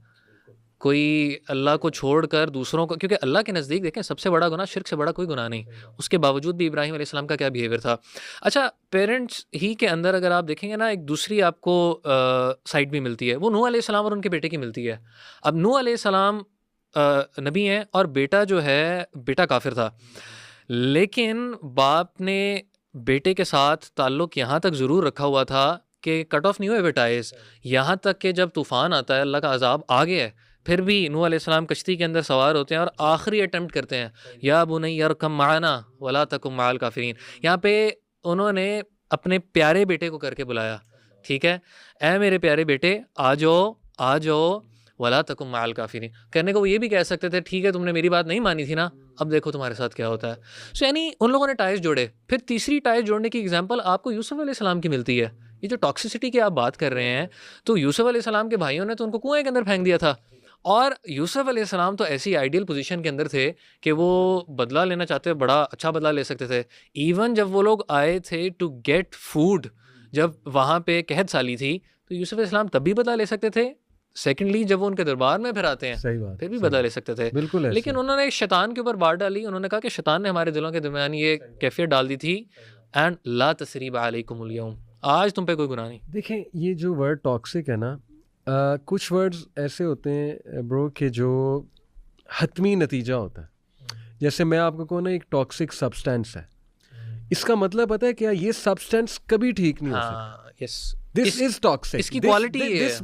कोई अल्लाह को छोड़कर दूसरों को, क्योंकि अल्लाह के नज़दीक देखें सबसे बड़ा गुनाह शिर्क से बड़ा कोई गुनाह नहीं। उसके बावजूद भी इब्राहीम अलैहिस्सलाम का क्या बिहेवियर था। अच्छा, पेरेंट्स ही के अंदर अगर आप देखेंगे ना, एक दूसरी आपको साइड भी मिलती है, वो नूह अलैहिस्सलाम और उनके बेटे की मिलती है। अब नूह अलैहिस्सलाम नबी हैं और बेटा जो है बेटा काफिर था, लेकिन बाप ने बेटे के साथ ताल्लुक़ यहाँ तक ज़रूर रखा हुआ था कि कट ऑफ नहीं हुए बेटाइज, यहाँ तक कि जब तूफ़ान आता है, अल्लाह का अजाब आ गया है, फिर भी नूह अलैहिस्सलाम कश्ती के अंदर सवार होते हैं और आखिरी अटेम्प्ट करते हैं, या बुनैया अरकम माना वला तकुम माल काफिरीन। यहाँ पे उन्होंने अपने प्यारे बेटे को करके बुलाया, ठीक है, ऐ मेरे प्यारे बेटे आ जाओ वला तकुम माल काफिरीन। करने को वो ये भी कह सकते थे ठीक है तुमने मेरी बात नहीं मानी थी ना, अब देखो तुम्हारे साथ क्या होता है। सो यानी उन लोगों ने टाइज जोड़े। फिर तीसरी टाइज जोड़ने की एग्जाम्पल आपको यूसुफ अलैहिस्सलाम की मिलती है। ये जो टॉक्सिसिटी की आप बात कर रहे हैं, तो यूसुफ अलैहिस्सलाम के भाइयों ने तो उनको कुएं के अंदर फेंक दिया था, और यूसुफ अलैहिस्सलाम तो ऐसी आइडियल पोजीशन के अंदर थे कि वो बदला लेना चाहते, बड़ा अच्छा बदला ले सकते थे। इवन जब वो लोग आए थे टू गेट फूड, जब वहाँ पे कहत साली थी, तो यूसुफ अलैहिस्सलाम तब भी बदला ले सकते थे। सेकेंडली जब वो उनके दरबार में फिर आते हैं, सही बात, फिर भी बदला ले सकते थे। बिल्कुल ऐसे। लेकिन उन्होंने शैतान के ऊपर बात डाली। उन्होंने कहा कि शैतान ने हमारे दिलों के दरमियान ये कैफियत डाल दी थी एंड ला तसरीब अलैकुमुल यौम, आज तुम पे कोई गुनाह नहीं। देखें ये जो वर्ड टॉक्सिक है ना, कुछ वर्ड्स ऐसे होते हैं ब्रो कि जो हतमी नतीजा होता है। जैसे मैं आपको कहूँ ना एक टॉक्सिक सब्सटेंस है, इसका मतलब पता है क्या, ये सब्सटेंस कभी ठीक नहीं हो सकता। हाँ यस, दिस इज टॉक्सिक, इसकी quality ये है। दिस